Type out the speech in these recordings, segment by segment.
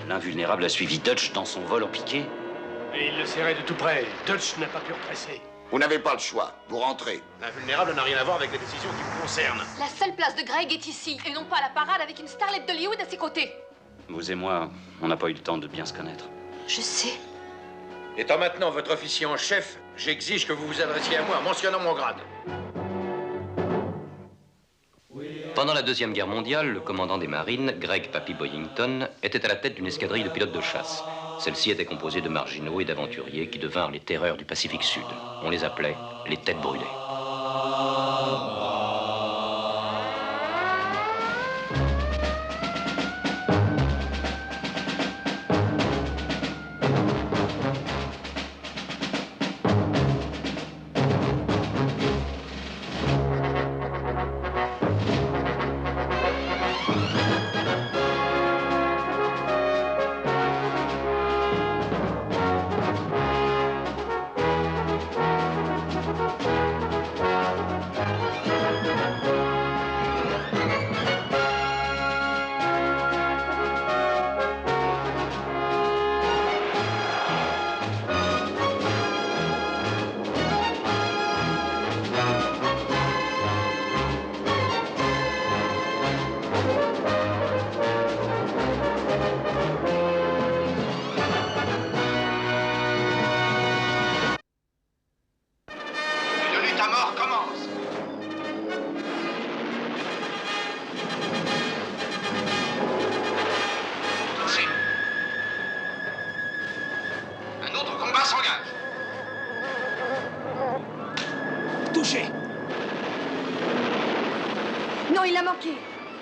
L'invulnérable a suivi Dutch dans son vol en piqué. Et il le serrait de tout près. Dutch n'a pas pu represser. Vous n'avez pas le choix. Vous rentrez. L'invulnérable n'a rien à voir avec les décisions qui vous concernent. La seule place de Greg est ici, et non pas à la parade avec une starlette d'Hollywood à ses côtés. Vous et moi, on n'a pas eu le temps de bien se connaître. Je sais. Étant maintenant votre officier en chef, j'exige que vous vous adressiez à moi en mentionnant mon grade. Pendant la Deuxième Guerre mondiale, le commandant des marines, Greg Papy Boyington, était à la tête d'une escadrille de pilotes de chasse. Celle-ci était composée de marginaux et d'aventuriers qui devinrent les terreurs du Pacifique Sud. On les appelait les têtes brûlées.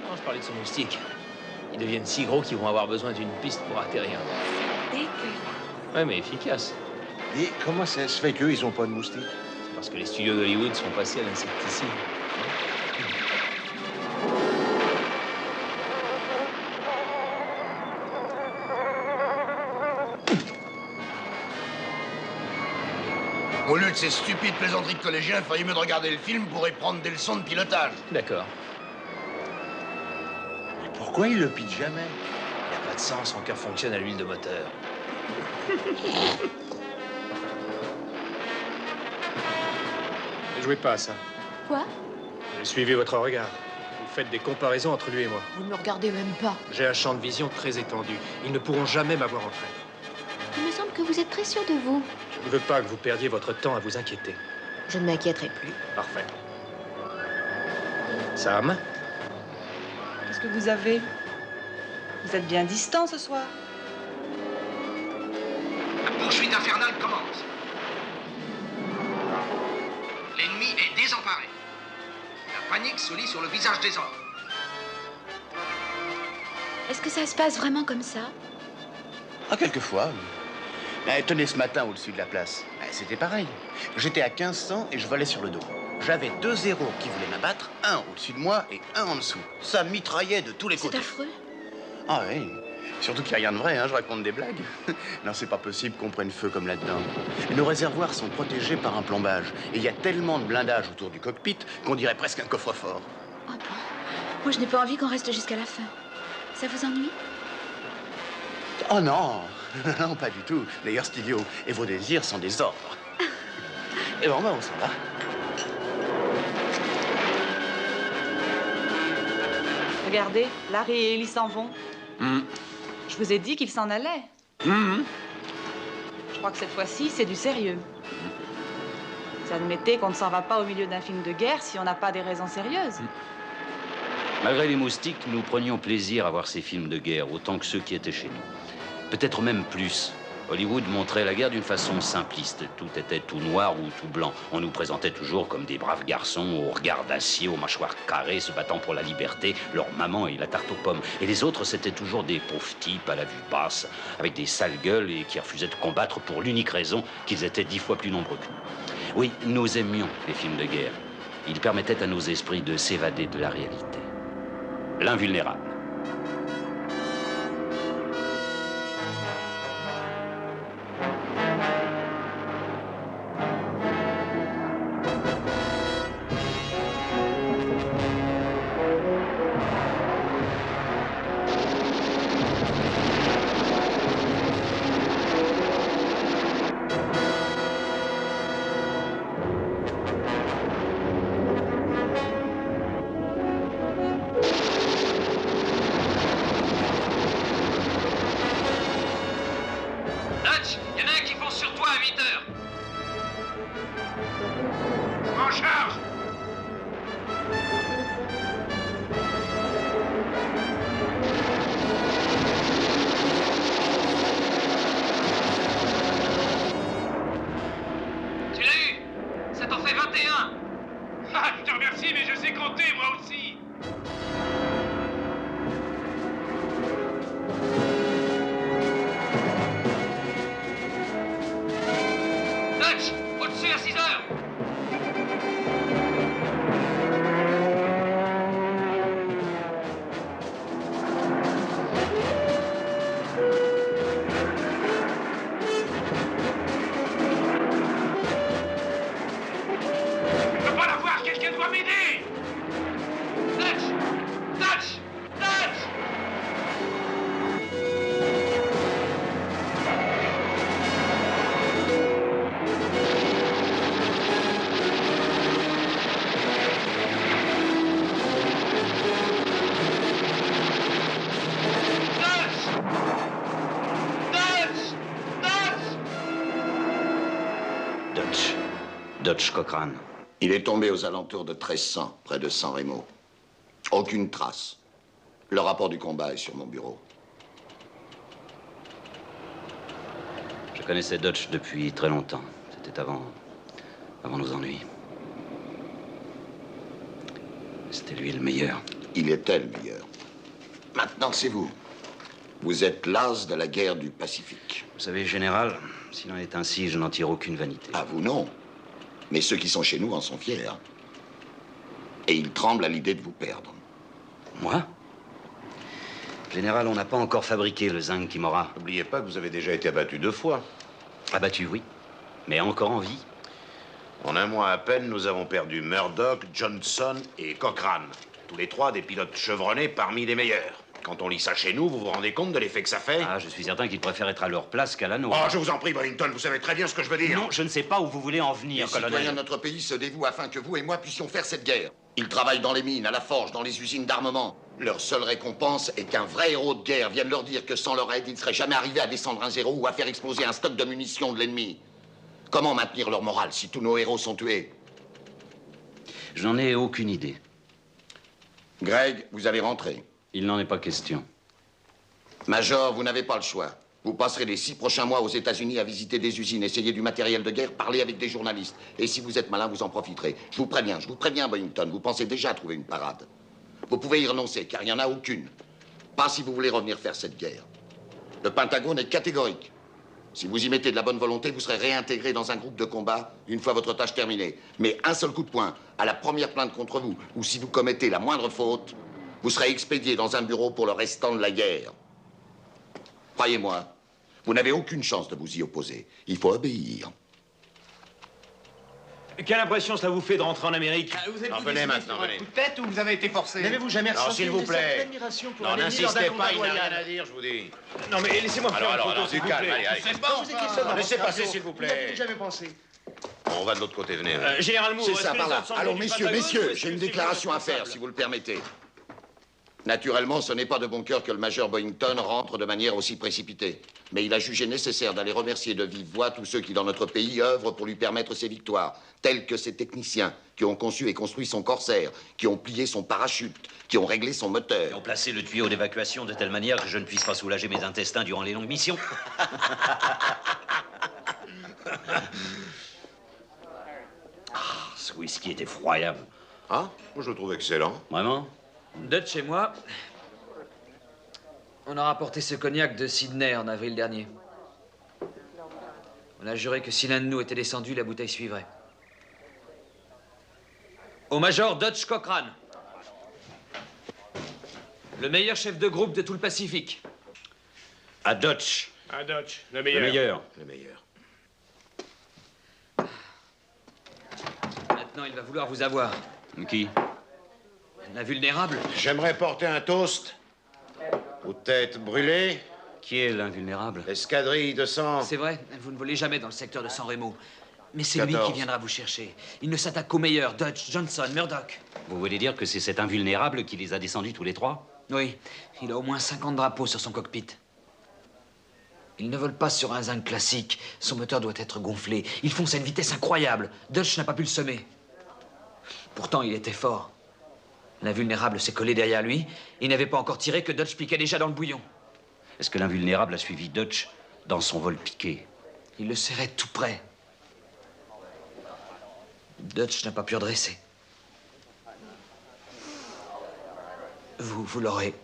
Non, je parlais de ce moustique. Ils deviennent si gros qu'ils vont avoir besoin d'une piste pour atterrir. Dégueulasse. Ouais, mais efficace. Et comment ça se fait qu'eux, ils ont pas de moustiques? C'est parce que les studios d'Hollywood sont passés à l'insecticide. Au lieu de ces stupides plaisanteries de collégiens, il ferait mieux de regarder le film pour y prendre des leçons de pilotage. D'accord. Pourquoi ils le pitchent jamais? Il n'y a pas de sens, son cœur fonctionne à l'huile de moteur. Ne jouez pas à ça. Quoi? J'ai suivi votre regard. Vous faites des comparaisons entre lui et moi. Vous ne me regardez même pas. J'ai un champ de vision très étendu. Ils ne pourront jamais m'avoir en traître. Il me semble que vous êtes très sûr de vous. Je ne veux pas que vous perdiez votre temps à vous inquiéter. Je ne m'inquiéterai plus. Parfait. Sam? Qu'est-ce que vous avez? Vous êtes bien distant ce soir. La poursuite infernale commence. L'ennemi est désemparé. La panique se lit sur le visage des hommes. Est-ce que ça se passe vraiment comme ça? Ah, quelquefois. Tenez, ce matin, au-dessus de la place, c'était pareil. J'étais à 1500 et je volais sur le dos. J'avais 2 héros qui voulaient m'abattre, un au-dessus de moi et un en dessous. Ça mitraillait de tous les côtés. C'est affreux. Ah oui. Surtout qu'il n'y a rien de vrai, hein, je raconte des blagues. Non, c'est pas possible qu'on prenne feu comme là-dedans. Nos réservoirs sont protégés par un plombage. Et il y a tellement de blindage autour du cockpit qu'on dirait presque un coffre-fort. Oh bon. Moi, je n'ai pas envie qu'on reste jusqu'à la fin. Ça vous ennuie? Oh non. Non, pas du tout. D'ailleurs, c'est idiot. Et vos désirs sont des ordres. Et bon, on s'en va. Regardez, Larry et Ellie s'en vont. Je vous ai dit qu'ils s'en allaient. Je crois que cette fois-ci, c'est du sérieux. Vous admettez qu'on ne s'en va pas au milieu d'un film de guerre si on n'a pas des raisons sérieuses. Malgré les moustiques, nous prenions plaisir à voir ces films de guerre, autant que ceux qui étaient chez nous. Peut-être même plus. Hollywood montrait la guerre d'une façon simpliste. Tout était tout noir ou tout blanc. On nous présentait toujours comme des braves garçons aux regards d'acier, aux mâchoires carrées, se battant pour la liberté, leur maman et la tarte aux pommes. Et les autres, c'était toujours des pauvres types à la vue basse, avec des sales gueules et qui refusaient de combattre pour l'unique raison qu'ils étaient 10 fois plus nombreux que nous. Oui, nous aimions les films de guerre. Ils permettaient à nos esprits de s'évader de la réalité. L'invulnérable. raconter, moi aussi. Dutch, au-dessus à 6 heures. Je peux pas la voir, quelqu'un doit m'aider. Dutch, Dutch, Dutch. Dutch Cochrane. Il est tombé aux alentours de 1300, près de San Remo. Aucune trace. Le rapport du combat est sur mon bureau. Je connaissais Dutch depuis très longtemps. C'était avant nos ennuis. C'était lui le meilleur. Il était le meilleur. Maintenant, c'est vous. Vous êtes l'as de la guerre du Pacifique. Vous savez, général, s'il en est ainsi, je n'en tire aucune vanité. Ah, vous non. Mais ceux qui sont chez nous en sont fiers. Et ils tremblent à l'idée de vous perdre. Moi? Général, on n'a pas encore fabriqué le zinc qui m'aura. N'oubliez pas que vous avez déjà été abattu 2 fois. Abattu, oui. Mais encore en vie. En un mois à peine, nous avons perdu Murdoch, Johnson et Cochrane. Tous les 3 des pilotes chevronnés parmi les meilleurs. Quand on lit ça chez nous, vous vous rendez compte de l'effet que ça fait? Ah, je suis certain qu'ils préfèrent être à leur place qu'à la nôtre. Oh, je vous en prie, Wellington, vous savez très bien ce que je veux dire. Non, je ne sais pas où vous voulez en venir, Les colonel. citoyens de notre pays se dévouent afin que vous et moi puissions faire cette guerre. Ils travaillent dans les mines, à la forge, dans les usines d'armement. Leur seule récompense est qu'un vrai héros de guerre vienne leur dire que sans leur aide, ils ne seraient jamais arrivés à descendre un zéro ou à faire exploser un stock de munitions de l'ennemi. Comment maintenir leur morale si tous nos héros sont tués? Je n'en ai aucune idée. Greg, vous allez rentrer. Il n'en est pas question. Major, vous n'avez pas le choix. Vous passerez les 6 prochains mois aux États-Unis à visiter des usines, essayer du matériel de guerre, parler avec des journalistes. Et si vous êtes malin, vous en profiterez. Je vous préviens, Wellington, vous pensez déjà à trouver une parade. Vous pouvez y renoncer, car il n'y en a aucune. Pas si vous voulez revenir faire cette guerre. Le Pentagone est catégorique. Si vous y mettez de la bonne volonté, vous serez réintégré dans un groupe de combat une fois votre tâche terminée. Mais un seul coup de poing, à la première plainte contre vous, ou si vous commettez la moindre faute, vous serez expédié dans un bureau pour le restant de la guerre. Croyez-moi, vous n'avez aucune chance de vous y opposer. Il faut obéir. Quelle impression cela vous fait de rentrer en Amérique? Vous êtes venez maintenant, venez. coup de tête ou vous avez été forcé? N'avez-vous jamais Non, ressenti s'il vous une plaît. certaine admiration pour Non, un ennemi lors d'un n'insistez combat pas, il n'a royal? rien à dire, je vous dis. Non, mais laissez-moi faire une photo, s'il vous calme, plaît. allez. C'est Quand vous étiez seul dans Laissez votre passer, avion, s'il vous n'y avez-vous plaît. jamais pensé? Bon, on va de l'autre côté, venez. Général Moore, C'est est-ce ça, que par les là. ordres sont Alors, venus du messieurs, Pentagone, ou messieurs, est-ce j'ai que une c'est déclaration à faire, si vous le permettez. Naturellement, ce n'est pas de bon cœur que le major Boyington rentre de manière aussi précipitée. Mais il a jugé nécessaire d'aller remercier de vive voix tous ceux qui, dans notre pays, œuvrent pour lui permettre ses victoires, tels que ces techniciens qui ont conçu et construit son corsaire, qui ont plié son parachute, qui ont réglé son Ils ont moteur. placé le tuyau d'évacuation de telle manière que je ne puisse pas soulager mes intestins durant les longues missions. Ce whisky est effroyable. Ah, moi je le trouve excellent. Vraiment? Dutch et moi, on a rapporté ce cognac de Sydney en avril dernier. On a juré que si l'un de nous était descendu, la bouteille suivrait. Au major Dutch Cochrane, le meilleur chef de groupe de tout le Pacifique. À Dutch. À Dutch, le Le meilleur. meilleur. Le meilleur. Maintenant, il va vouloir vous avoir. Qui? L'invulnérable. J'aimerais porter un toast aux têtes brûlées, Qui est l'invulnérable? l'escadrille de sang. C'est vrai, vous ne volez jamais dans le secteur de San Remo. Mais c'est lui 14. qui viendra vous chercher. Il ne s'attaque qu'aux meilleurs, Dutch, Johnson, Murdoch. Vous voulez dire que c'est cet invulnérable qui les a descendus tous les 3? Oui, il a au moins 50 drapeaux sur son cockpit. Il ne vole pas sur un zinc classique. Son moteur doit être gonflé. Il fonce à une vitesse incroyable. Dutch n'a pas pu le semer. Pourtant, il était fort. L'invulnérable s'est collé derrière lui. Il n'avait pas encore tiré que Dutch piquait déjà dans le bouillon. Est-ce que l'invulnérable a suivi Dutch dans son vol piqué? Il le serrait tout près. Dutch n'a pas pu redresser. Vous l'aurez.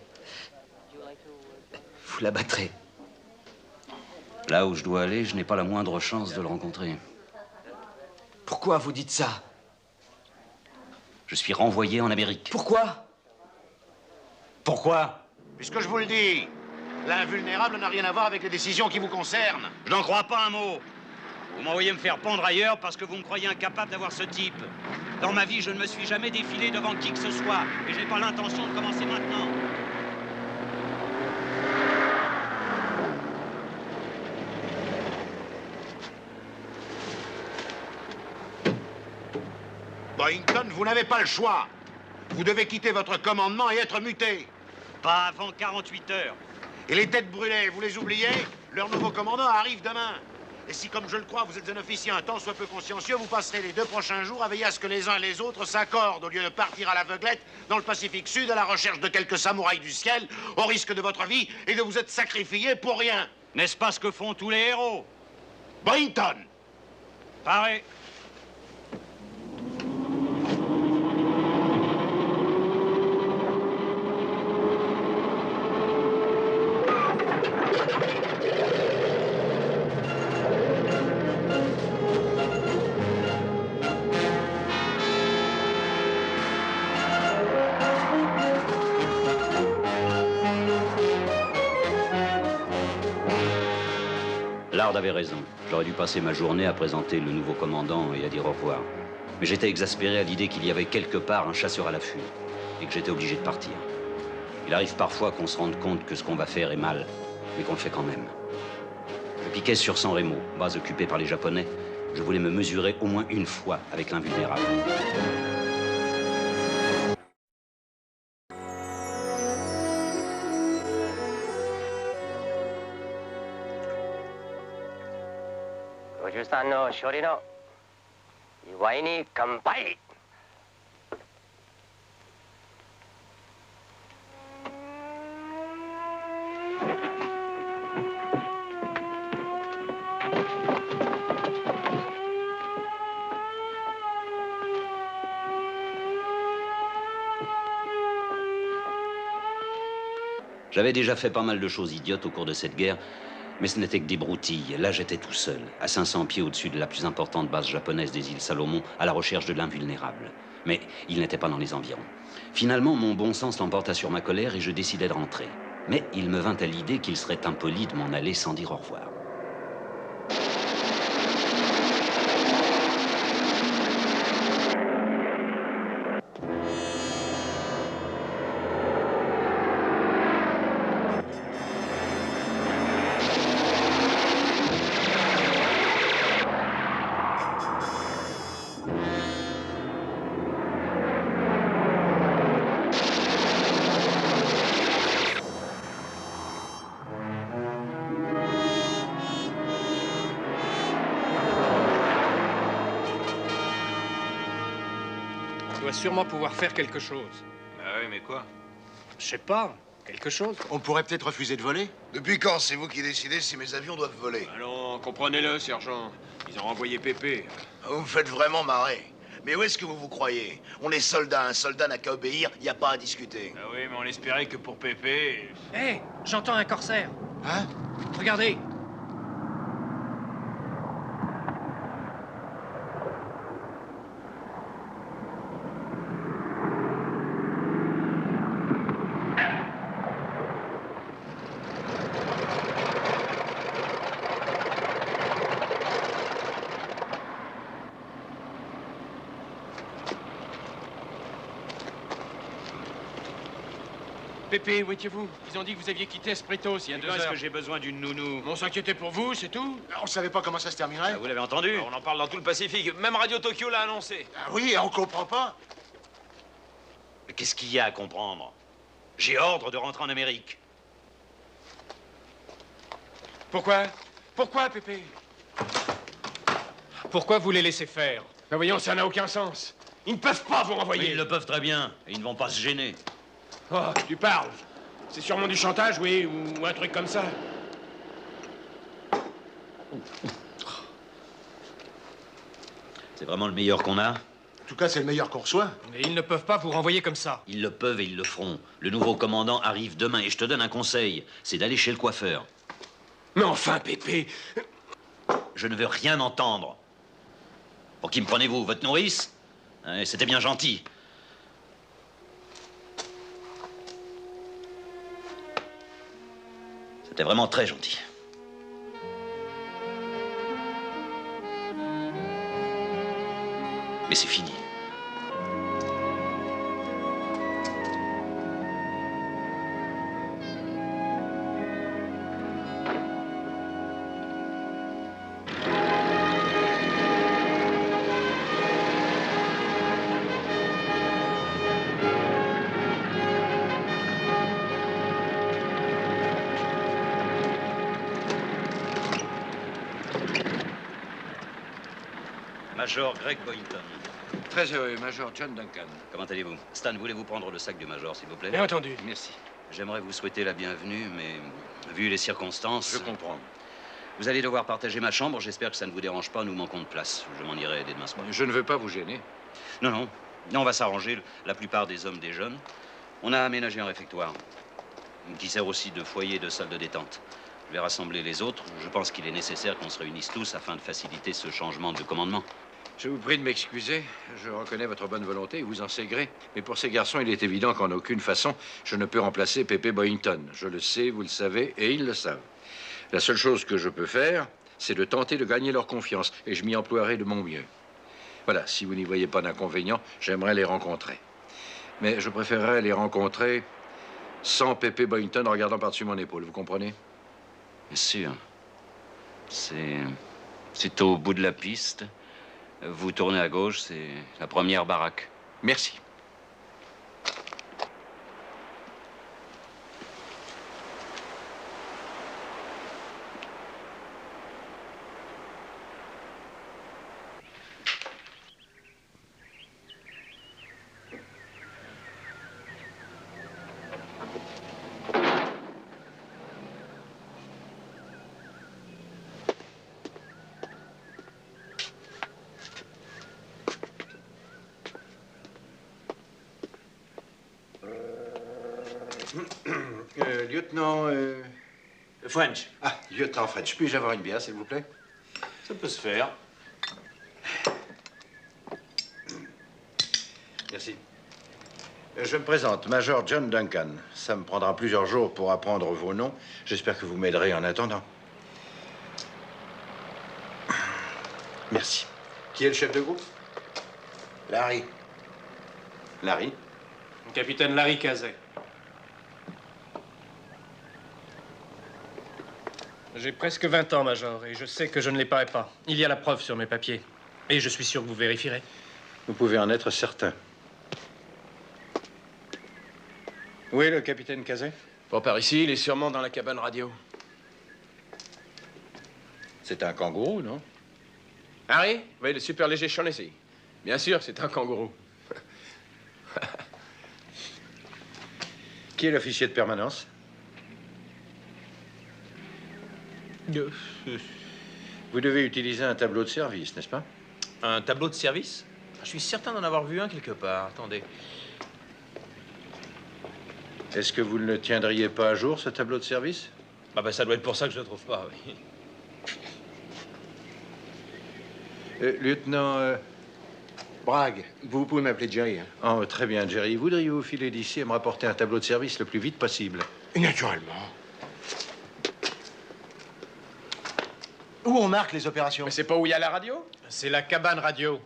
Vous l'abattrez. Là où je dois aller, je n'ai pas la moindre chance de le rencontrer. Pourquoi vous dites ça? Je suis renvoyé en Amérique. Pourquoi? Pourquoi? Puisque je vous le dis, l'invulnérable n'a rien à voir avec les décisions qui vous concernent. Je n'en crois pas un mot. Vous m'envoyez me faire pendre ailleurs parce que vous me croyez incapable d'avoir ce type. Dans ma vie, je ne me suis jamais défilé devant qui que ce soit. Et je n'ai pas l'intention de commencer maintenant. Boyington, vous n'avez pas le choix. Vous devez quitter votre commandement et être muté. Pas avant 48 heures. Et les têtes brûlées, vous les oubliez? Leur nouveau commandant arrive demain. Et si, comme je le crois, vous êtes un officier un tant soit peu consciencieux, vous passerez les 2 prochains jours à veiller à ce que les uns et les autres s'accordent au lieu de partir à l'aveuglette dans le Pacifique Sud à la recherche de quelques samouraïs du ciel, au risque de votre vie et de vous être sacrifiés pour rien. N'est-ce pas ce que font tous les héros? Boyington! Paré. Lard avait raison. J'aurais dû passer ma journée à présenter le nouveau commandant et à dire au revoir. Mais j'étais exaspéré à l'idée qu'il y avait quelque part un chasseur à l'affût et que j'étais obligé de partir. Il arrive parfois qu'on se rende compte que ce qu'on va faire est mal, mais qu'on le fait quand même. Je piquais sur San Remo, base occupée par les Japonais. Je voulais me mesurer au moins une fois avec l'invulnérable. J'avais déjà fait pas mal de choses idiotes au cours de cette guerre, mais ce n'était que des broutilles. Là, j'étais tout seul, à 500 pieds au-dessus de la plus importante base japonaise des îles Salomon, à la recherche de l'invulnérable. Mais il n'était pas dans les environs. Finalement, mon bon sens l'emporta sur ma colère et je décidai de rentrer. Mais il me vint à l'idée qu'il serait impoli de m'en aller sans dire au revoir. On doit sûrement pouvoir faire quelque chose. Ah oui, mais quoi? Je sais pas, quelque chose. On pourrait peut-être refuser de voler? Depuis quand c'est vous qui décidez si mes avions doivent voler? Allons, comprenez-le, sergent. Ils ont renvoyé Pépé. Vous me faites vraiment marrer. Mais où est-ce que vous vous croyez? On est soldats, un soldat n'a qu'à obéir, il n'y a pas à discuter. Ah oui, mais on espérait que pour Pépé... Hé, j'entends un corsaire. Hein? Regardez. Pépé, où étiez-vous? Ils ont dit que vous aviez quitté Espritos il y a 2 heures. Est-ce que j'ai besoin d'une nounou? On s'inquiétait pour vous, c'est tout? On savait pas comment ça se terminerait. Vous l'avez entendu? On en parle dans tout le Pacifique. Même Radio Tokyo l'a annoncé. Ah oui, on comprend pas. Mais qu'est-ce qu'il y a à comprendre? J'ai ordre de rentrer en Amérique. Pourquoi? Pourquoi, Pépé? Pourquoi vous les laissez faire? Ben voyons, ça n'a aucun sens. Ils ne peuvent pas vous renvoyer. Ils le peuvent très bien, et ils ne vont pas se gêner. Oh, tu parles. C'est sûrement du chantage, oui, ou un truc comme ça. C'est vraiment le meilleur qu'on a? tout cas, c'est le meilleur qu'on reçoit. Mais ils ne peuvent pas vous renvoyer comme ça. Ils le peuvent et ils le feront. Le nouveau commandant arrive demain et je te donne un conseil. C'est d'aller chez le coiffeur. Mais enfin, Pépé... Je ne veux rien entendre. Pour qui me prenez-vous? Votre nourrice? C'était bien gentil. C'était vraiment très gentil. Mais c'est fini. Major Greg Boynton. Très heureux, Major John Duncan. Comment allez-vous? Stan, voulez-vous prendre le sac du Major, s'il vous plaît? Bien entendu. Merci. J'aimerais vous souhaiter la bienvenue, mais vu les circonstances... Je comprends. Vous allez devoir partager ma chambre. J'espère que ça ne vous dérange pas. Nous manquons de place. Je m'en irai dès demain soir. Je ne veux pas vous gêner. Non, non. Non, on va s'arranger. La plupart des hommes déjeunent. On a aménagé un réfectoire qui sert aussi de foyer et de salle de détente. Je vais rassembler les autres. Je pense qu'il est nécessaire qu'on se réunisse tous afin de faciliter ce changement de commandement. Je vous prie de m'excuser. Je reconnais votre bonne volonté et vous en sais gré. Mais pour ces garçons, il est évident qu'en aucune façon, je ne peux remplacer Pépé Boynton. Je le sais, vous le savez, et ils le savent. La seule chose que je peux faire, c'est de tenter de gagner leur confiance, et je m'y emploierai de mon mieux. Voilà, si vous n'y voyez pas d'inconvénient, j'aimerais les rencontrer. Mais je préférerais les rencontrer sans Pépé Boynton regardant par-dessus mon épaule, vous comprenez? Bien sûr. C'est au bout de la piste. Vous tournez à gauche, c'est la première baraque. Merci. Lieutenant... French. Ah, lieutenant French. Puis-je avoir une bière, s'il vous plaît? Ça peut se faire. Merci. Je me présente, Major John Duncan. Ça me prendra plusieurs jours pour apprendre vos noms. J'espère que vous m'aiderez en attendant. Merci. Qui est le chef de groupe? Larry. Larry? Capitaine Larry Cazet. J'ai presque 20 ans, Major, et je sais que je ne les parais pas. Il y a la preuve sur mes papiers. Et je suis sûr que vous vérifierez. Vous pouvez en être certain. Où est le capitaine Cazet? Pas par ici, il est sûrement dans la cabane radio. C'est un kangourou, non? Harry? Oui, le super léger Shaughnessy. Bien sûr, c'est un kangourou. Qui est l'officier de permanence? Vous devez utiliser un tableau de service, n'est-ce pas? Un tableau de service? Je suis certain d'en avoir vu un quelque part. Attendez. Est-ce que vous ne le tiendriez pas à jour, ce tableau de service? Ah ben, ça doit être pour ça que je le trouve pas, oui. Lieutenant... Bragg, vous pouvez m'appeler Jerry. Hein? Oh, très bien, Jerry. Voudriez-vous filer d'ici et me rapporter un tableau de service le plus vite possible? Naturellement. Où on marque les opérations? Mais c'est pas où il y a la radio? C'est la cabane radio.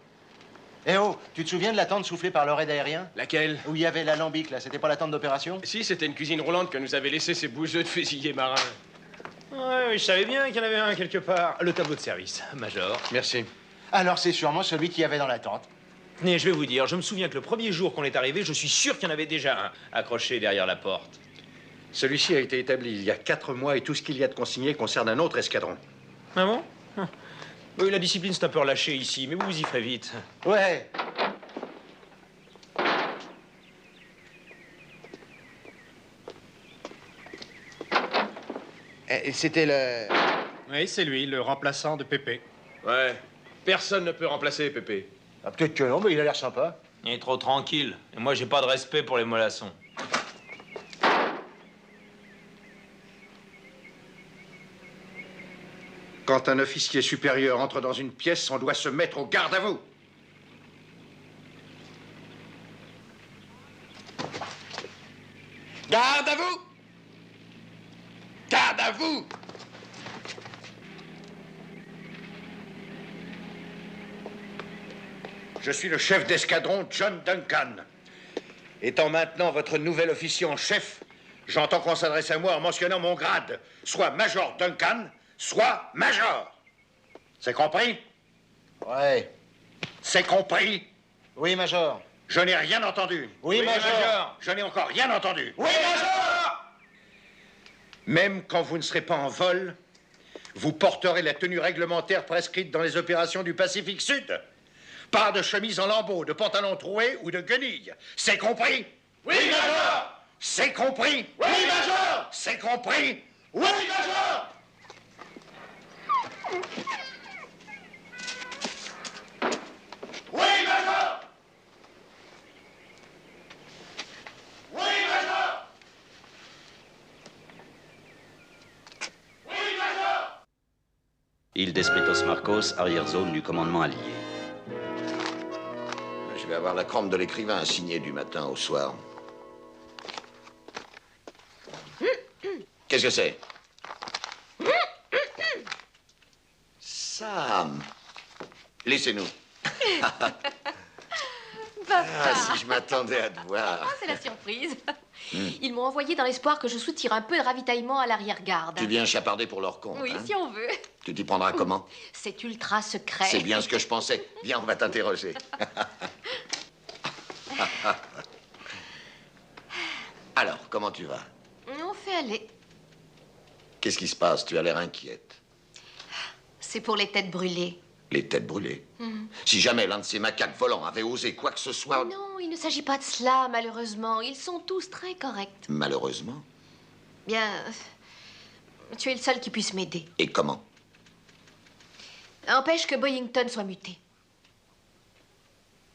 Eh oh, tu te souviens de la tente soufflée par le raid aérien? Laquelle? Où il y avait l'alambic, là. C'était pas la tente d'opération? Si, c'était une cuisine roulante que nous avaient laissé ces bouseux de fusiliers marins. Ouais, je savais bien qu'il y en avait un quelque part. Le tableau de service, Major. Merci. Alors c'est sûrement celui qu'il y avait dans la tente. Et je vais vous dire, je me souviens que le premier jour qu'on est arrivé, je suis sûr qu'il y en avait déjà un accroché derrière la porte. Celui-ci a été établi il y a 4 mois et tout ce qu'il y a de consigné concerne un autre escadron. Ah bon? Oui, la discipline c'est un peu relâchée ici, mais vous y ferez vite. Ouais. C'était le... Oui, c'est lui, le remplaçant de Pépé. Ouais. Personne ne peut remplacer Pépé. Ah, peut-être que non, mais il a l'air sympa. Il est trop tranquille. Et moi, j'ai pas de respect pour les mollassons. Quand un officier supérieur entre dans une pièce, on doit se mettre au garde à vous. Garde à vous! Garde à vous! Je suis le chef d'escadron John Duncan. Étant maintenant votre nouvel officier en chef, j'entends qu'on s'adresse à moi en mentionnant mon grade, soit Major Duncan, soit Major. C'est compris? Ouais. C'est compris? Oui, Major. Je n'ai rien entendu. Oui, Major. Je n'ai encore rien entendu. Oui, Major. Même quand vous ne serez pas en vol, vous porterez la tenue réglementaire prescrite dans les opérations du Pacifique Sud. Pas de chemise en lambeaux, de pantalon troué ou de guenilles. C'est compris? Oui, Major. C'est compris? Oui, Major. C'est compris? Oui, Major. Oui, Major. Oui, Major. Oui, Major. Île d'Espritos Marcos, arrière-zone du commandement allié. Je vais avoir la crampe de l'écrivain signé du matin au soir. Qu'est-ce que c'est? Sam! Laissez-nous. Papa. Ah, si je m'attendais à te voir. Ah, c'est la surprise. Ils m'ont envoyé dans l'espoir que je soutire un peu de ravitaillement à l'arrière-garde. Tu viens chaparder pour leur compte, Oui, hein? si on veut. Tu t'y prendras comment? C'est ultra secret. C'est bien ce que je pensais. Viens, on va t'interroger. Alors, comment tu vas? On fait aller. Qu'est-ce qui se passe? Tu as l'air inquiète. C'est pour les têtes brûlées. Les têtes brûlées. Mhm. Si jamais l'un de ces macaques volants avait osé quoi que ce soit... Non, il ne s'agit pas de cela, malheureusement. Ils sont tous très corrects. Malheureusement. Bien, tu es le seul qui puisse m'aider. Et comment? Empêche que Boyington soit muté.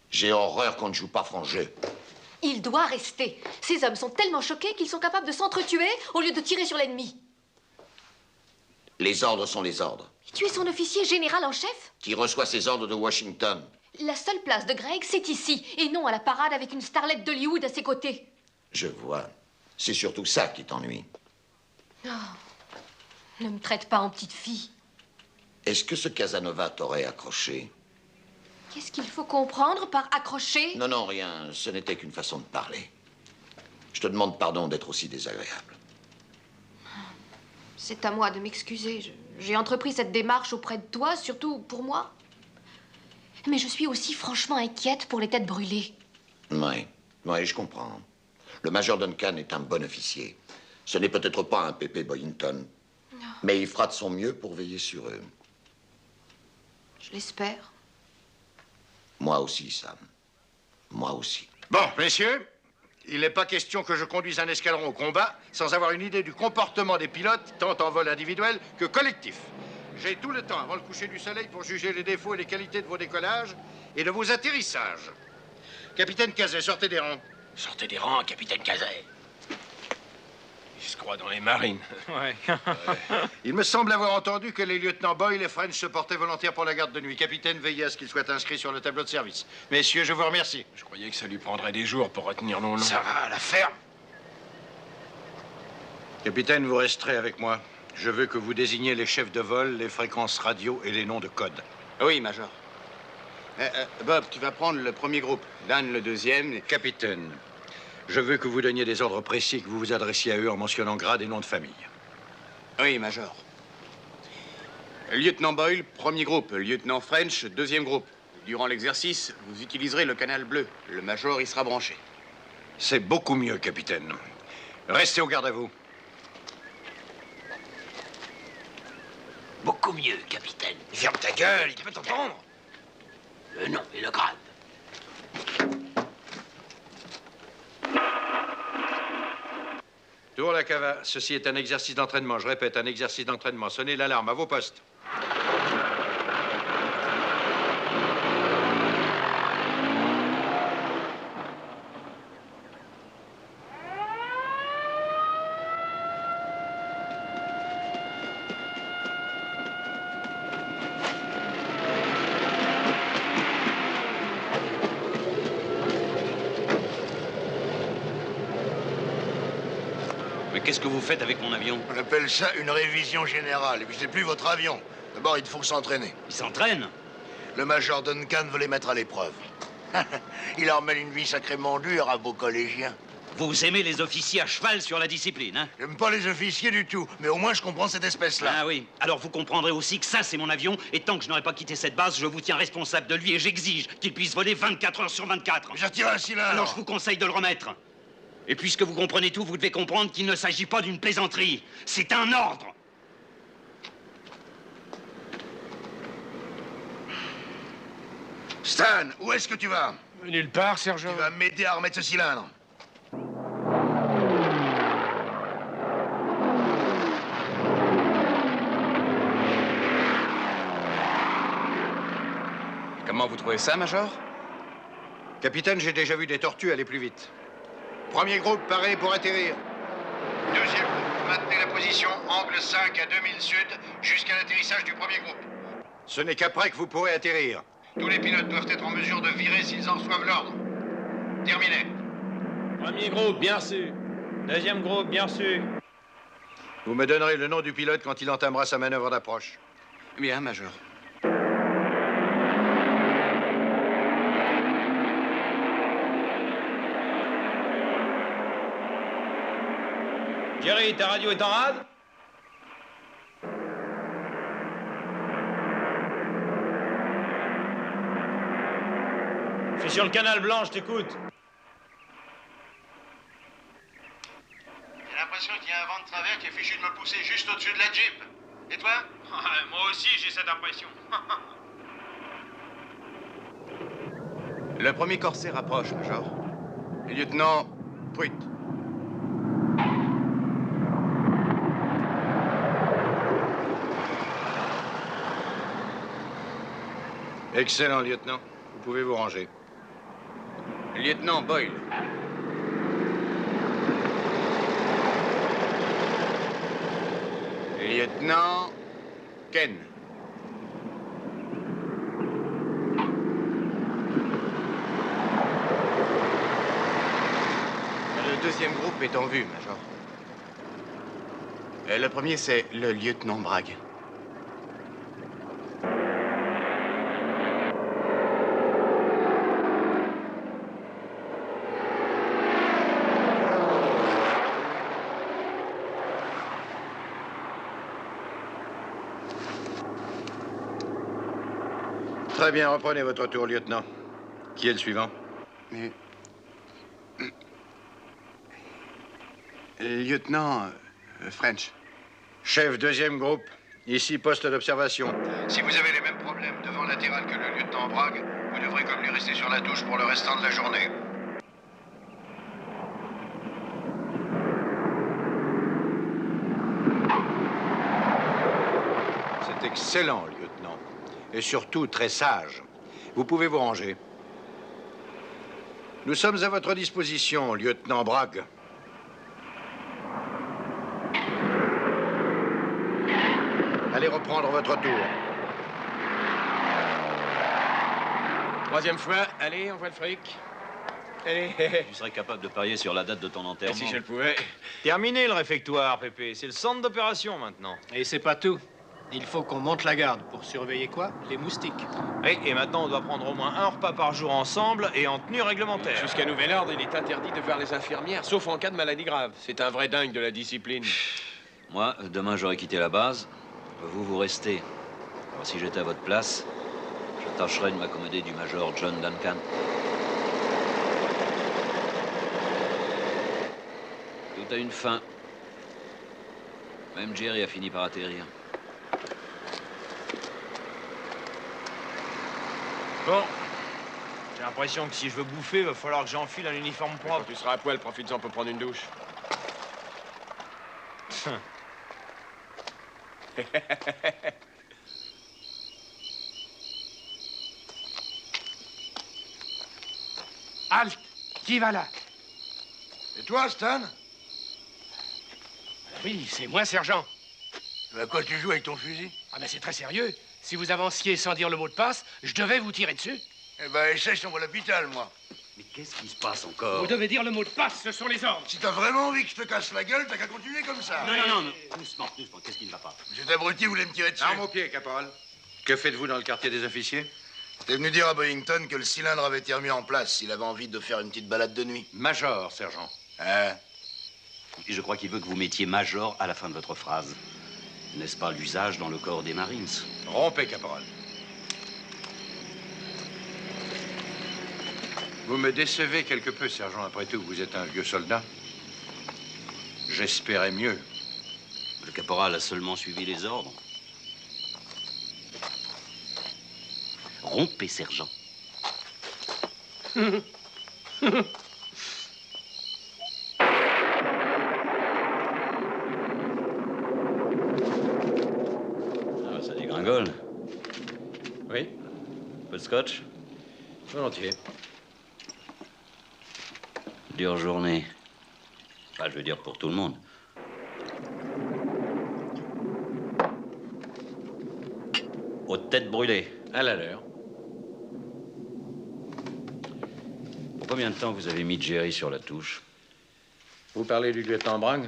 J'ai horreur qu'on ne joue pas franc jeu. Il doit rester. Ces hommes sont tellement choqués qu'ils sont capables de s'entretuer au lieu de tirer sur l'ennemi. Les ordres sont les ordres. Tu es son officier général en chef? Qui reçoit ses ordres de Washington? La seule place de Greg, c'est ici, et non à la parade avec une starlette d'Hollywood à ses côtés. Je vois. C'est surtout ça qui t'ennuie. Oh, ne me traite pas en petite fille. Est-ce que ce Casanova t'aurait accroché? Qu'est-ce qu'il faut comprendre par accrocher? Non, non, rien. Ce n'était qu'une façon de parler. Je te demande pardon d'être aussi désagréable. C'est à moi de m'excuser. J'ai entrepris cette démarche auprès de toi, surtout pour moi. Mais je suis aussi franchement inquiète pour les têtes brûlées. Oui, je comprends. Le major Duncan est un bon officier. Ce n'est peut-être pas un Pépé Boyington. Non. Mais il fera de son mieux pour veiller sur eux. Je l'espère. Moi aussi, Sam. Moi aussi. Bon, messieurs, il n'est pas question que je conduise un escadron au combat sans avoir une idée du comportement des pilotes, tant en vol individuel que collectif. J'ai tout le temps avant le coucher du soleil pour juger les défauts et les qualités de vos décollages et de vos atterrissages. Capitaine Cazet, sortez des rangs. Sortez des rangs, capitaine Cazet. Il se croit dans les marines. Ouais. Il me semble avoir entendu que les lieutenants Boyle et French se portaient volontaires pour la garde de nuit. Capitaine, veillez à ce qu'ils soient inscrits sur le tableau de service. Messieurs, je vous remercie. Je croyais que ça lui prendrait des jours pour retenir nos noms. Ça va, la ferme. Capitaine, vous resterez avec moi. Je veux que vous désigniez les chefs de vol, les fréquences radio et les noms de code. Oui, Major. Bob, tu vas prendre le premier groupe. Dan, le deuxième. Capitaine, je veux que vous donniez des ordres précis et que vous vous adressiez à eux en mentionnant grade et nom de famille. Oui, Major. Lieutenant Boyle, premier groupe. Lieutenant French, deuxième groupe. Durant l'exercice, vous utiliserez le canal bleu. Le Major y sera branché. C'est beaucoup mieux, capitaine. Restez au garde à vous. Beaucoup mieux, capitaine. Ferme ta gueule, il peut t'entendre. Le nom et le grade. Tour la cava. Ceci est un exercice d'entraînement. Je répète, un exercice d'entraînement. Sonnez l'alarme à vos postes. Mais qu'est-ce que vous faites avec mon avion? On appelle ça une révision générale. Et puis c'est plus votre avion. D'abord, il faut s'entraîner. Il s'entraîne? Le major Duncan veut les mettre à l'épreuve. Il leur mène une vie sacrément dure à vos collégiens. Vous aimez les officiers à cheval sur la discipline, hein? J'aime pas les officiers du tout, mais au moins je comprends cette espèce-là. Ah oui. Alors vous comprendrez aussi que ça, c'est mon avion, et tant que je n'aurai pas quitté cette base, je vous tiens responsable de lui et j'exige qu'il puisse voler 24 heures sur 24. J'ai retiré un cylindre. Alors je vous conseille de le remettre. Et puisque vous comprenez tout, vous devez comprendre qu'il ne s'agit pas d'une plaisanterie. C'est un ordre. Stan, où est-ce que tu vas? Nulle part, sergent. Tu vas m'aider à remettre ce cylindre. Comment vous trouvez ça, Major? Capitaine, j'ai déjà vu des tortues aller plus vite. Premier groupe, paré pour atterrir. Deuxième groupe, maintenez la position, angle 5 à 2000 sud, jusqu'à l'atterrissage du premier groupe. Ce n'est qu'après que vous pourrez atterrir. Tous les pilotes doivent être en mesure de virer s'ils en reçoivent l'ordre. Terminé. Premier groupe, bien reçu. Deuxième groupe, bien reçu. Vous me donnerez le nom du pilote quand il entamera sa manœuvre d'approche. Bien, Major. Jerry, ta radio est en rade? Je suis sur le canal blanc, je t'écoute. J'ai l'impression qu'il y a un vent de travers qui est fichu de me pousser juste au-dessus de la Jeep. Et toi? Moi aussi, j'ai cette impression. Le premier corsaire approche, Major. Lieutenant Pruitt. Excellent, lieutenant. Vous pouvez vous ranger. Lieutenant Boyle. Lieutenant Ken. Le deuxième groupe est en vue, Major. Le premier, c'est le lieutenant Bragg. Très bien, reprenez votre tour, lieutenant. Qui est le suivant? Lieutenant French. Chef, deuxième groupe. Ici, poste d'observation. Si vous avez les mêmes problèmes devant latéral que le lieutenant Bragg, vous devrez comme lui rester sur la touche pour le restant de la journée. C'est excellent, lieutenant. Et surtout très sage. Vous pouvez vous ranger. Nous sommes à votre disposition, lieutenant Bragg. Allez reprendre votre tour. Troisième fois, allez, on voit le fric. Allez. Tu serais capable de parier sur la date de ton enterrement. Si je le pouvais. Terminé le réfectoire, Pépé. C'est le centre d'opération maintenant. Et c'est pas tout. Il faut qu'on monte la garde pour surveiller quoi? Les moustiques. Oui, et maintenant on doit prendre au moins un repas par jour ensemble et en tenue réglementaire. Jusqu'à nouvel ordre, il est interdit de voir les infirmières, sauf en cas de maladie grave. C'est un vrai dingue de la discipline. Moi, demain, j'aurais quitté la base. Vous restez. Alors, si j'étais à votre place, je tâcherais de m'accommoder du major John Duncan. Tout a une fin. Même Jerry a fini par atterrir. Bon. J'ai l'impression que si je veux bouffer, il va falloir que j'enfile un uniforme propre. Quand tu seras à poil, profites-en pour prendre une douche. Halte! Qui va là? Et toi, Stan? Oui, c'est moi, sergent. À quoi tu joues avec ton fusil? Ah, mais c'est très sérieux. Si vous avanciez sans dire le mot de passe, je devais vous tirer dessus. Eh ben, essaye si on va à l'hôpital, moi. Mais Qu'est-ce qui se passe encore? Vous devez dire le mot de passe, ce sont les ordres. Si t'as vraiment envie que je te casse la gueule, t'as qu'à continuer comme ça. Non, doucement, qu'est-ce qui ne va pas? Cet abruti voulait me tirer dessus. Arme au pied, caporal. Que faites-vous dans le quartier des officiers? J'étais venu dire à Boyington que le cylindre avait été remis en place s'il avait envie de faire une petite balade de nuit. Major, sergent. Hein? Et je crois qu'il veut que vous mettiez major à la fin de votre phrase. N'est-ce pas l'usage dans le corps des Marines? Rompez, caporal. Vous me décevez quelque peu, sergent. Après tout, vous êtes un vieux soldat. J'espérais mieux. Le caporal a seulement suivi les ordres. Rompez, sergent. Ah, ça dégringole. Oui? Un peu de scotch? Volontiers. Dure journée. Enfin, je veux dire pour tout le monde. Aux têtes brûlées. À la leur. Pour combien de temps vous avez mis Jerry sur la touche? Vous parlez du lieutenant Bragg?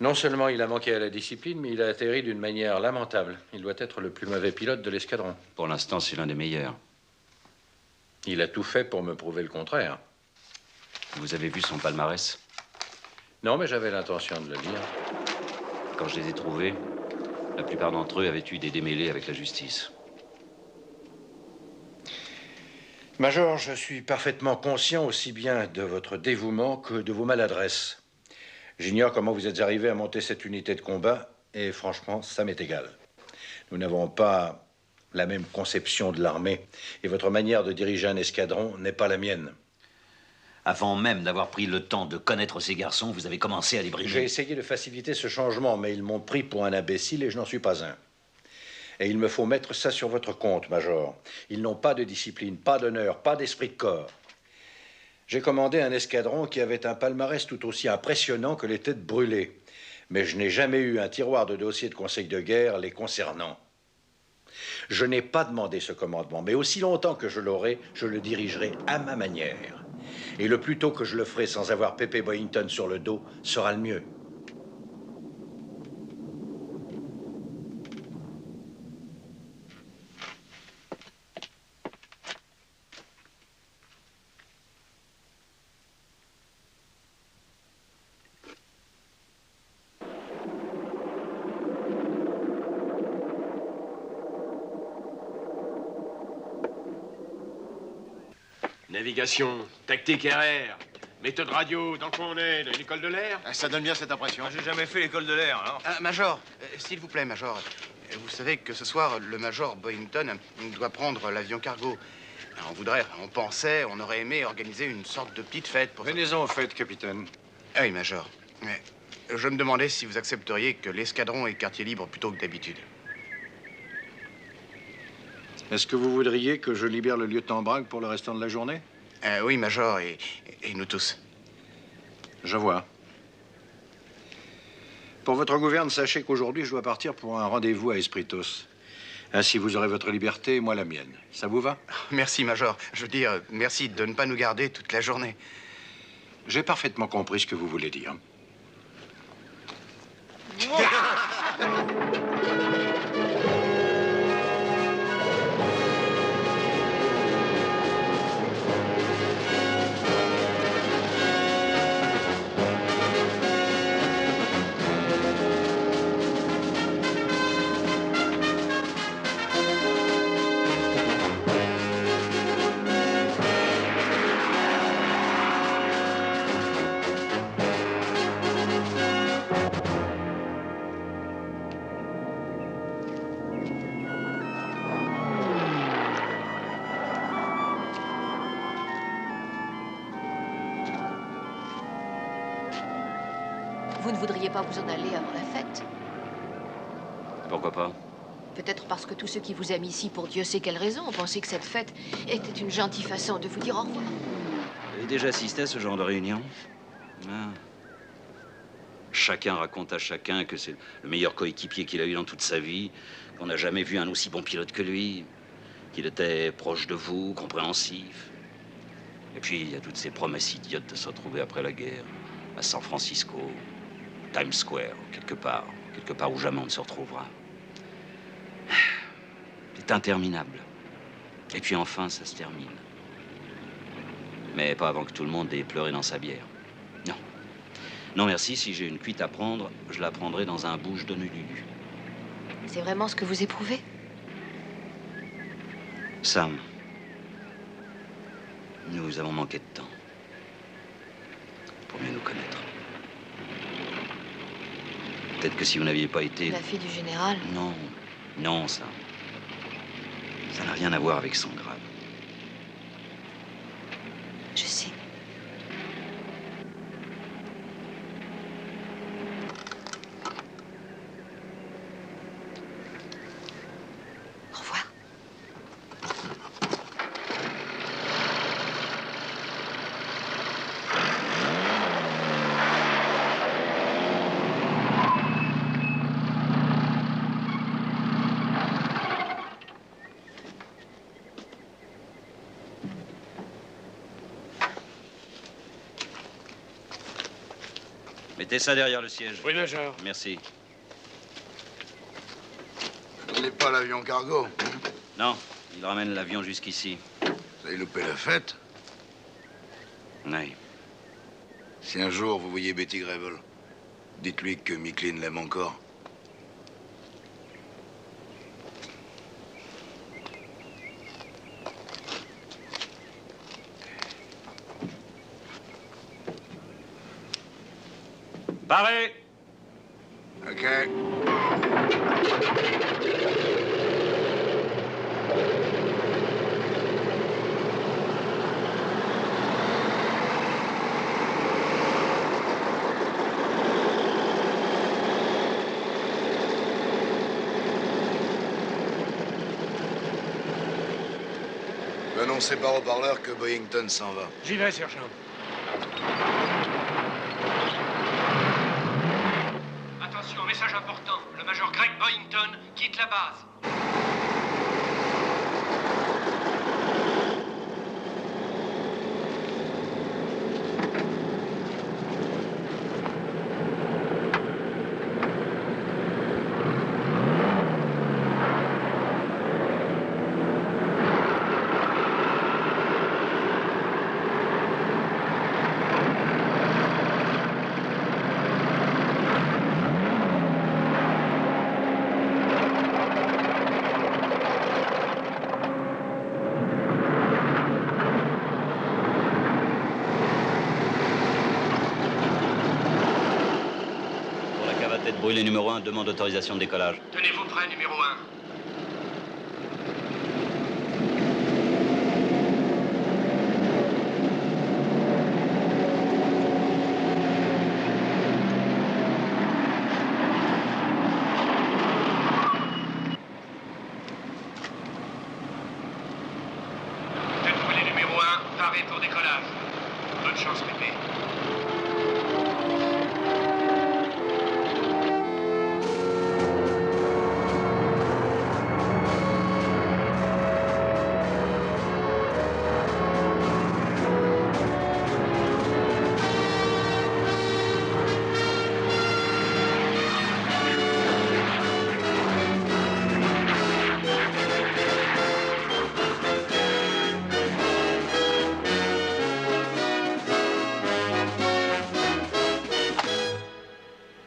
Non seulement il a manqué à la discipline, mais il a atterri d'une manière lamentable. Il doit être le plus mauvais pilote de l'escadron. Pour l'instant, c'est l'un des meilleurs. Il a tout fait pour me prouver le contraire. Vous avez vu son palmarès? Non, mais j'avais l'intention de le lire. Quand je les ai trouvés, la plupart d'entre eux avaient eu des démêlés avec la justice. Major, je suis parfaitement conscient aussi bien de votre dévouement que de vos maladresses. J'ignore comment vous êtes arrivé à monter cette unité de combat, et franchement, ça m'est égal. Nous n'avons pas la même conception de l'armée, et votre manière de diriger un escadron n'est pas la mienne. Avant même d'avoir pris le temps de connaître ces garçons, vous avez commencé à les brimer. J'ai essayé de faciliter ce changement, mais ils m'ont pris pour un imbécile et je n'en suis pas un. Et il me faut mettre ça sur votre compte, Major. Ils n'ont pas de discipline, pas d'honneur, pas d'esprit de corps. J'ai commandé un escadron qui avait un palmarès tout aussi impressionnant que les têtes brûlées. Mais je n'ai jamais eu un tiroir de dossiers de conseil de guerre les concernant. Je n'ai pas demandé ce commandement, mais aussi longtemps que je l'aurai, je le dirigerai à ma manière. Et le plus tôt que je le ferai sans avoir Pépé Boyington sur le dos sera le mieux. Navigation, tactique RR, méthode radio, dans quoi on est? Dans une école de l'air? Ça donne bien cette impression. J'ai jamais fait l'école de l'air, alors. Major, s'il vous plaît, Major. Vous savez que ce soir, le Major Boyington doit prendre l'avion cargo. On pensait, on aurait aimé organiser une sorte de petite fête pour... Venez-en aux fêtes, capitaine. Ah oui, Major. Mais je me demandais si vous accepteriez que l'escadron ait quartier libre plutôt que d'habitude. Est-ce que vous voudriez que je libère le lieutenant Bragg pour le restant de la journée? Oui, Major, et nous tous. Je vois. Pour votre gouverne, sachez qu'aujourd'hui, je dois partir pour un rendez-vous à Espritos. Ainsi, vous aurez votre liberté et moi la mienne. Ça vous va? Merci, Major. Je veux dire, merci de ne pas nous garder toute la journée. J'ai parfaitement compris ce que vous voulez dire. Vous ne voudriez pas vous en aller avant la fête? Pourquoi pas? Peut-être parce que tous ceux qui vous aiment ici, pour Dieu sait quelle raison, ont pensé que cette fête était une gentille façon de vous dire au revoir. Vous avez déjà assisté à ce genre de réunion? Chacun raconte à chacun que c'est le meilleur coéquipier qu'il a eu dans toute sa vie, qu'on n'a jamais vu un aussi bon pilote que lui, qu'il était proche de vous, compréhensif. Et puis, il y a toutes ces promesses idiotes de se retrouver après la guerre, à San Francisco, Times Square, quelque part où jamais on ne se retrouvera. C'est interminable. Et puis enfin, ça se termine. Mais pas avant que tout le monde ait pleuré dans sa bière. Non. Non, merci, si j'ai une cuite à prendre, je la prendrai dans un bouche d'Honolulu. C'est vraiment ce que vous éprouvez? Sam, nous avons manqué de temps pour mieux nous connaître. Peut-être que si vous n'aviez pas été... La fille du général? Non, non, Sam. Ça n'a rien à voir avec son grade. Je sais. Au revoir. Mettez ça derrière le siège. Oui, Major. Merci. Vous n'êtes pas l'avion cargo? Non, il ramène l'avion jusqu'ici. Vous avez loupé la fête? Oui. Si un jour vous voyez Betty Grable, dites-lui que Micklin l'aime encore. Paré! OK. Annoncez par haut-parleur que Boyington s'en va. J'y vais, sergent. Attention, message important. Le major Greg Boyington quitte la base. Brûlé numéro 1, demande d'autorisation de décollage. Tenez-vous prêt, numéro 1. Tête brûlée numéro 1, paré pour décollage. Bonne chance, Pépé.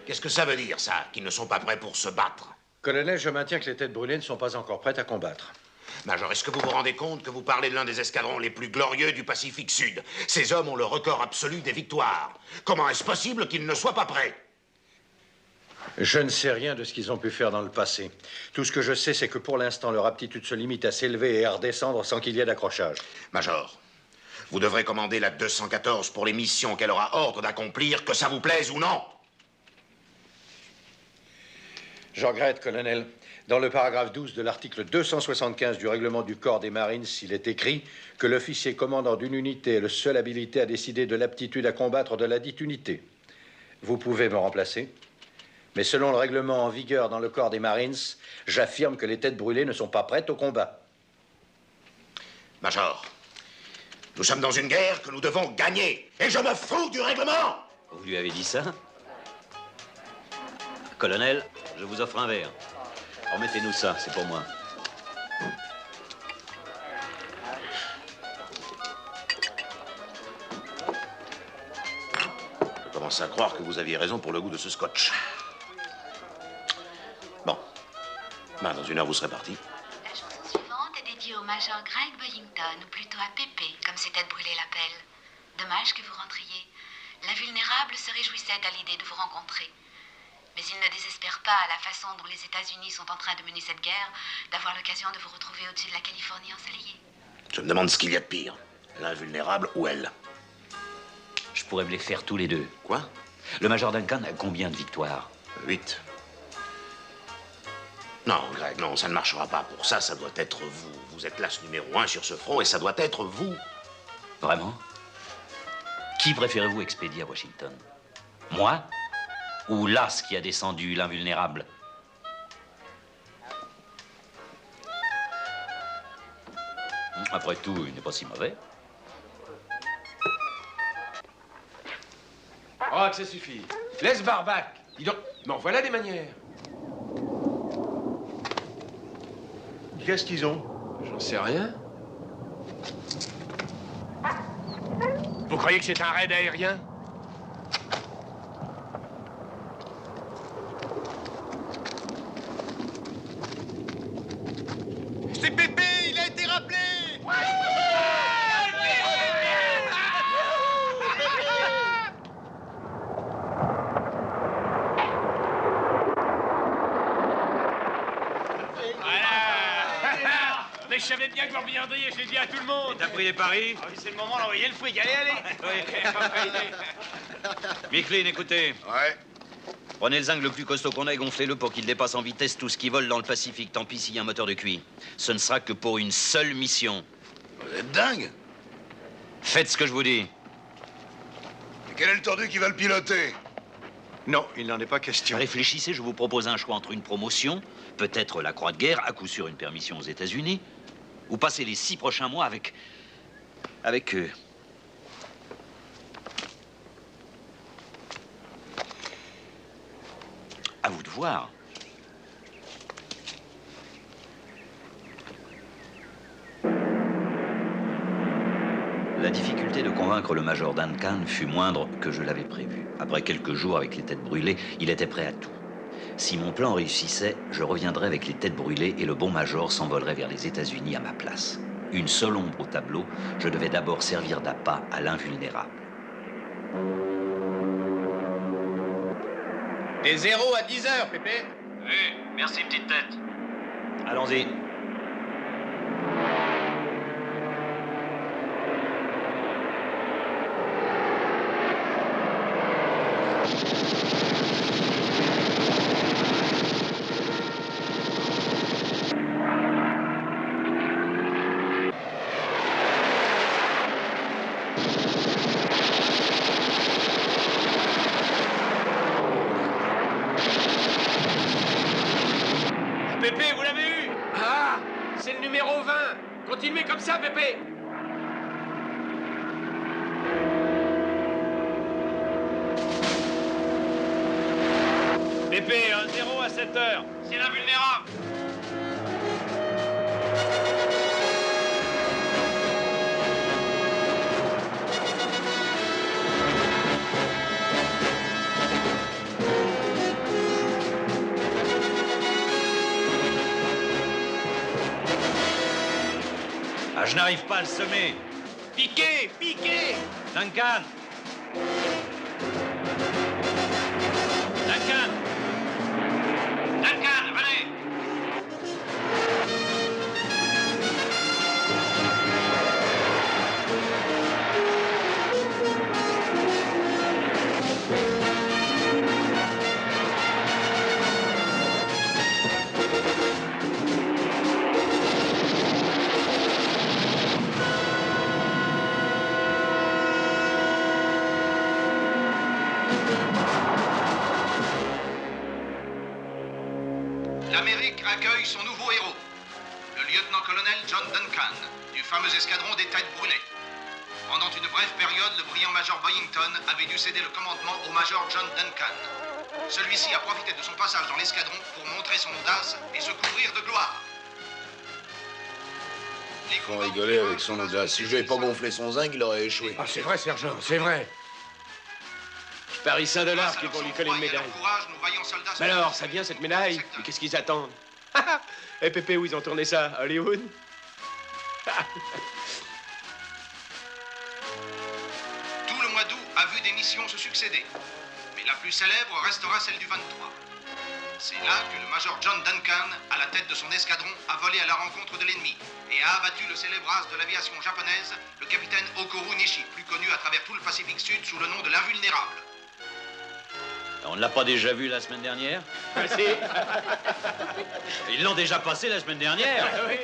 Qu'est-ce que ça veut dire, ça, qu'ils ne sont pas prêts pour se battre? Colonel, je maintiens que les têtes brûlées ne sont pas encore prêtes à combattre. Major, est-ce que vous vous rendez compte que vous parlez de l'un des escadrons les plus glorieux du Pacifique Sud? Ces hommes ont le record absolu des victoires. Comment est-ce possible qu'ils ne soient pas prêts? Je ne sais rien de ce qu'ils ont pu faire dans le passé. Tout ce que je sais, c'est que pour l'instant, leur aptitude se limite à s'élever et à redescendre sans qu'il y ait d'accrochage. Major, vous devrez commander la 214 pour les missions qu'elle aura ordre d'accomplir, que ça vous plaise ou non. Je regrette, colonel. Dans le paragraphe 12 de l'article 275 du règlement du corps des Marines, il est écrit que l'officier commandant d'une unité est le seul habilité à décider de l'aptitude à combattre de ladite unité. Vous pouvez me remplacer, mais selon le règlement en vigueur dans le corps des Marines, j'affirme que les têtes brûlées ne sont pas prêtes au combat. Major, Nous sommes dans une guerre que nous devons gagner. Et je me fous du règlement. Vous lui avez dit ça? Colonel, je vous offre un verre. Remettez-nous ça, c'est pour moi. Je commence à croire que vous aviez raison pour le goût de ce scotch. Bon. Ben, dans une heure, vous serez parti. La chanson suivante est dédiée au major Greg Boyington, ou plutôt à Pépé, comme ses têtes brûlées l'appellent. Dommage que vous rentriez. L'invulnérable se réjouissait à l'idée de vous rencontrer. Mais il ne désespère pas, à la façon dont les États-Unis sont en train de mener cette guerre, d'avoir l'occasion de vous retrouver au-dessus de la Californie ensoleillée. Je me demande ce qu'il y a de pire. L'invulnérable ou elle? Je pourrais me les faire tous les deux. Quoi? Le major Duncan a combien de victoires? 8. Non, Greg, non, ça ne marchera pas. Pour ça, ça doit être vous. Vous êtes l'as numéro 1 sur ce front et ça doit être vous. Vraiment? Qui préférez-vous expédier à Washington? Moi? Ou l'as qui a descendu, l'invulnérable? Après tout, il n'est pas si mauvais. Oh, que ça suffit. Laisse Barbac. Dis donc. Non, voilà des manières. Qu'est-ce qu'ils ont? J'en sais rien. Vous croyez que c'est un raid aérien? C'est Pépé, il a été rappelé. Mais je savais bien que vous reviendriez, je l'ai dit à tout le monde. T'as pris les paris? Ah oui, c'est le moment d'envoyer le fric, allez, allez. Mifflin, écoutez. Ouais. Prenez le zinc le plus costaud qu'on ait, gonflez-le pour qu'il dépasse en vitesse tout ce qui vole dans le Pacifique. Tant pis s'il y a un moteur de cuit. Ce ne sera que pour une seule mission. Vous êtes dingue? Faites ce que je vous dis. Et quel est le tordu qui va le piloter? Non, il n'en est pas question. Réfléchissez, je vous propose un choix entre une promotion, peut-être la croix de guerre, à coup sûr une permission aux États-Unis, ou passer les 6 prochains mois avec eux. À vous de voir. La difficulté de convaincre le major Duncan fut moindre que je l'avais prévu. Après quelques jours avec les têtes brûlées, il était prêt à tout. Si mon plan réussissait, je reviendrais avec les têtes brûlées et le bon major s'envolerait vers les États-Unis à ma place. Une seule ombre au tableau, je devais d'abord servir d'appât à l'invulnérable. Des 0 à 10 heures, Pépé. Oui, merci, petite tête. Allons-y. Pépé, vous l'avez eu? Ah, c'est le numéro 20. Continuez comme ça, Pépé. Pépé, un 0 à 7 heures. C'est l'invulnérable. Ah, je n'arrive pas à le semer. Piquez, piquez. Duncan! Duncan! Duncan, venez! L'Amérique accueille son nouveau héros, le lieutenant-colonel John Duncan, du fameux escadron des Têtes Brûlées. Pendant une brève période, le brillant Major Boyington avait dû céder le commandement au Major John Duncan. Celui-ci a profité de son passage dans l'escadron pour montrer son audace et se couvrir de gloire. Il faut rigoler avec son audace. Si je n'avais pas gonflé son zinc, il aurait échoué. Ah, c'est vrai, sergent, c'est vrai. Je parie $5 qu'ils vont lui coller une médaille. Mais alors, ça vient cette médaille? Et qu'est-ce qu'ils attendent? Eh, Pépé, où ils ont tourné ça? À Hollywood? Tout le mois d'août a vu des missions se succéder. Mais la plus célèbre restera celle du 23. C'est là que le Major John Duncan, à la tête de son escadron, a volé à la rencontre de l'ennemi et a abattu le célèbre as de l'aviation japonaise, le capitaine Okoro Nishi, plus connu à travers tout le Pacifique Sud sous le nom de l'invulnérable. On ne l'a pas déjà vu la semaine dernière? Ah, si. Ils l'ont déjà passé la semaine dernière. Ah, oui.